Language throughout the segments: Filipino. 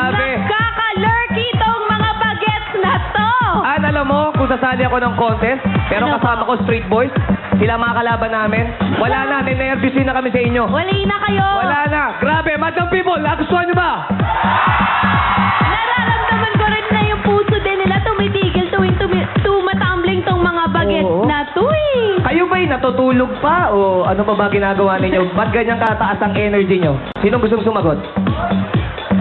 Grabe. Nagkaka-lurky tong mga bagets na to. At alam mo, kung sasali ako ng contest, pero Ano kasama ko street boys, sila mga kalaban namin, wala na, ninervyusin na kami sa inyo. Wali na kayo. Wala na. Grabe, Madam People, nagustuhan nyo ba? Nararamdaman ko rin na yung puso din nila tumitigil tuwing tumatumbling tong mga bagets Oo. na to eh. Kayo ba'y natutulog pa o ano pa ba ginagawa ninyo? Ba't ganyan kataas ang energy nyo? Sinong gustong sumagot?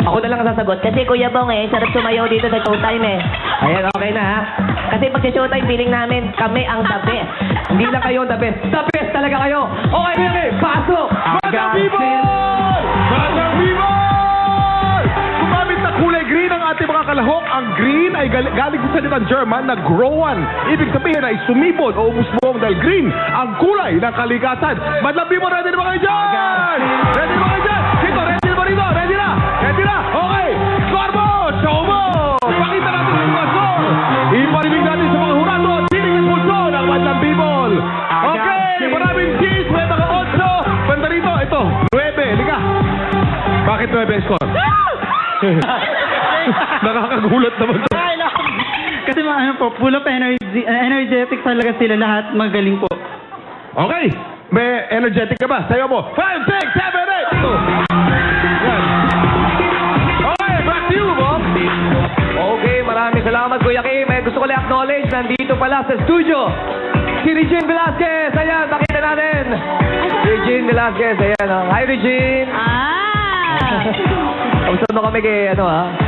Ako na lang ang sasagot. Kasi Kuya Bong sarap sumayaw dito sa showtime Ayan, okay na ha. Kasi pag sa showtime, feeling namin, kami ang the best. Hindi lang kayo the best. The best talaga kayo. Okay, pasok! Madam People! Madam People! Gumamit na kulay green ang ating mga kalahok. Ang green ay galing sa salitang German na growan. Ibig sabihin ay sumibol o umusbong dahil green ang kulay ng kalikasan. Madam People, ready na ba kayo dyan? Ready na ba kayo dyan? Sito, ready na ba rito? Ready na? Ready na? Okay! Score mo! Show mo! Pakita natin ang mga score! Iparibig natin sa mga hurado at sinig ng pulso ng Madam People. Okay! Maraming cheese! May mga 8. Banda rito, ito. 9. Liga. Bakit 9 ang score? Nakakagulat naman to. Kasi ano po, full of energetic talaga sila lahat, magaling po. Okay. May energetic ka ba? Sayo mo. 5, 6, 7, 8. Ito. Yan. Okay, back to you, Bob. Okay, maraming salamat Kuya Kim. Gusto ko lang acknowledge, nandito pala sa studio, si Regine Velasquez. Ayan, pakita natin. Regine Velasquez, ayan. Hi, Regine. Kamusta mo kami kay,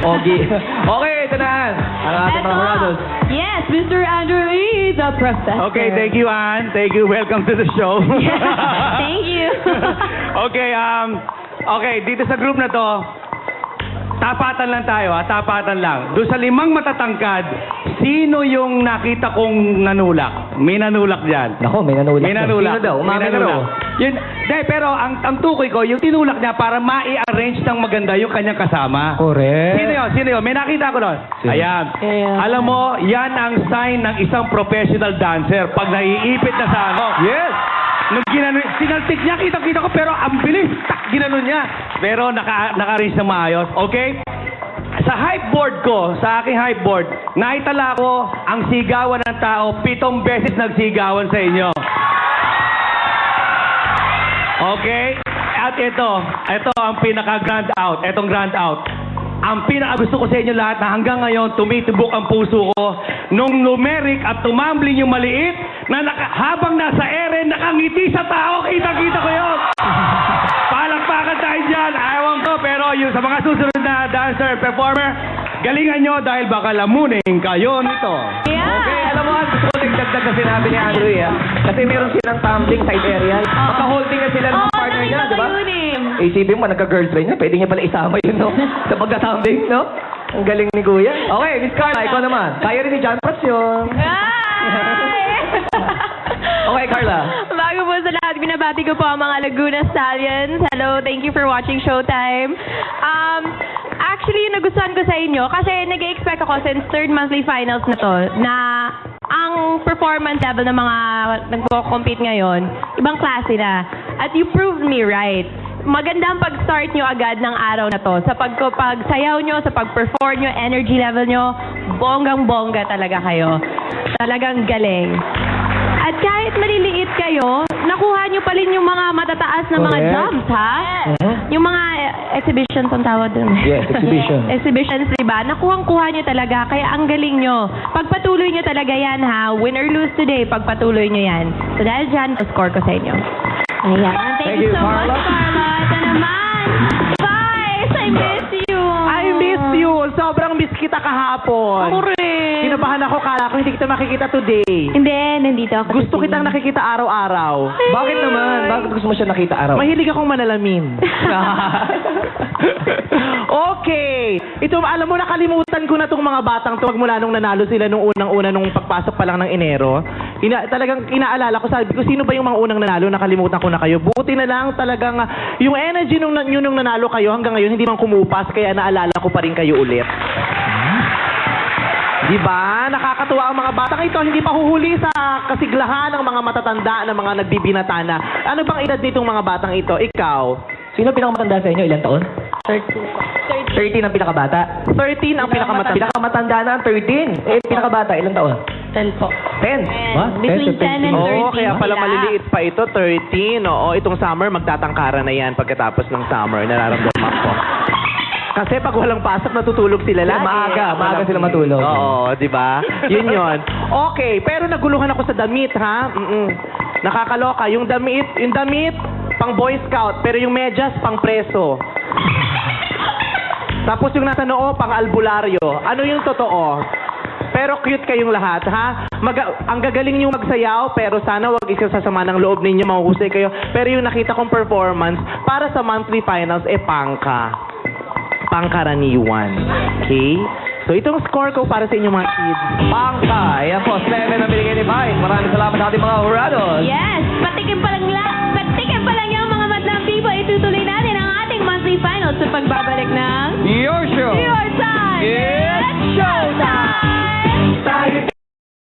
Ogie. Okay, ito na. Ang ating mga hurados. Yes, Mr. Andrew Lee, the professor. Okay, thank you, Ann. Thank you. Welcome to the show. Thank you. Okay, dito sa group na to, tapatan lang tayo, tapatan lang. Doon sa 5 matatangkad, sino yung nakita kong nanulak? May nanulak dyan. Nako, may nanulak. May nanulak. Sino daw? Umamin na daw. Pero ang tukoy ko, yung tinulak niya para ma-arrange ng maganda yung kanyang kasama. Correct. Sino yun? Sino yun? May nakita ko doon. Sino? Ayan. Alam mo, yan ang sign ng isang professional dancer pag naiipit na sa ano. Yes. Nung sinaltik niya, kita-kita ko, pero ang bilis. Tak, ginanon niya. Pero naka-arrange na maayos. Okay? Sa hype board ko, sa aking hype board, naitala ko ang sigawan ng tao, 7 beses nagsigawan sa inyo. Okay? At ito ang pinaka-grand out. Etong grand out. Ang pinaka-gusto ko sa inyo lahat na hanggang ngayon tumitibok ang puso ko nung numeric at tumambling yung maliit na habang nasa ere, nakangiti sa tao. Kita-kita ko yun. Palakpakan tayo dyan. Ewan ko, pero yung sa mga susunod na dancer, performer, galingan nyo dahil baka lamunin kayo nito. Okay, alam mo, gusto ko nagdagdag na sinabi ni Andrew, kasi meron silang tumbling side area. Maka-holding na sila ng partner niya, di ba? Isipin mo, nagka-girlfriend niya, pwede niya pala isama yun, no? Sa pagka-tumbling, no? Ang galing ni Kuya. Okay, Miss Carla, ikaw naman. Kaya rin ni John Prats yun. Okay, Carla. Bago po sa lahat, binabati ko po ang mga Laguna Stallions. Hello, thank you for watching Showtime. Actually, yung nagustuhan ko sa inyo, kasi nag-expect ako since 3rd monthly finals na to, na ang performance level ng mga nagpo-compete ngayon, ibang klase na. At you proved me right. Maganda ang pag-start nyo agad ng araw na to. Sa pagsayaw nyo, sa pag-perform nyo, energy level nyo, bonggang-bongga talaga kayo. Talagang galing. At kahit maliliit kayo, nakuha nyo pa rin yung mga matataas na mga Correct. jumps, ha? Yung mga exhibitions ang tawag dun. Yes, exhibition. Exhibitions, diba? Nakuhang-kuha nyo talaga, kaya ang galing nyo. Pagpatuloy nyo talaga yan, ha? Win or lose today, pagpatuloy nyo yan. So dahil dyan, score ko sa inyo. Ayan. Thank you so much, Carla. Ito naman. Guys, I miss you. I miss you. Sobrang miss kita kahapon. Ako rin. Kinabahan ako, kala ko hindi kita makikita today. Hindi, nandito ako. Gusto kitang nakikita araw-araw. Bakit naman? Bakit gusto mo siya nakita araw? Mahilig akong manalamin. Okay. Ito, alam mo, nakalimutan ko na itong mga batang to mula nung nanalo sila nung unang-una nung pagpasok pa lang ng Enero. Talagang inaalala ko, sabi ko, sino ba yung mga unang nanalo? Nakalimutan ko na kayo. Buti na lang talagang yung energy nung nanalo kayo hanggang ngayon hindi man kumupas, kaya naalala ko pa rin kayo ulit. Diba? Nakakatuwa ang mga batang ito. Hindi pa huhuli sa kasiglahan ng mga matatanda na mga nagbibinata na. Ano bang edad nitong mga batang ito? Ikaw? Sino pinakamatanda sa inyo? Ilang taon? 32. 13 ang pinakabata. 13 ang pinakamatanda. Pinakamatanda na ang 13. Eh, pinakabata, ilang taon? 10 po. 10. What? Between 10 and 13. Oo, kaya pala sila. maliliit pa ito, 13. Oo, itong summer, magtatangkara na yan pagkatapos ng summer, nararamdaman ko. Kasi pag walang pasok, natutulog sila lagi. Maaga sila matulog. Oo, di ba? Yun yun. Okay, pero naguluhan ako sa damit, ha? Nakakaloka. Yung damit, pang Boy Scout, pero yung medyas, pang preso. Tapos yung nasa noo, pang albularyo. Ano yung totoo? Pero cute kayong lahat, ha? Ang gagaling niyong magsayaw, pero sana wag isa sasama ng loob ninyo, mahuhusay kayo. Pero yung nakita kong performance, para sa monthly finals, pangkaraniwan. Okay? So, itong score ko para sa inyong mga kids. Pangka. Ayan po, 7 ang binigay ni Vine. Maraming salamat sa ating mga hurados. Yes! Patikim pa lang yung mga madlang people. Itutuloy natin ang ating monthly finals sa pagbabalik ng Your show. Your Time! Yeah!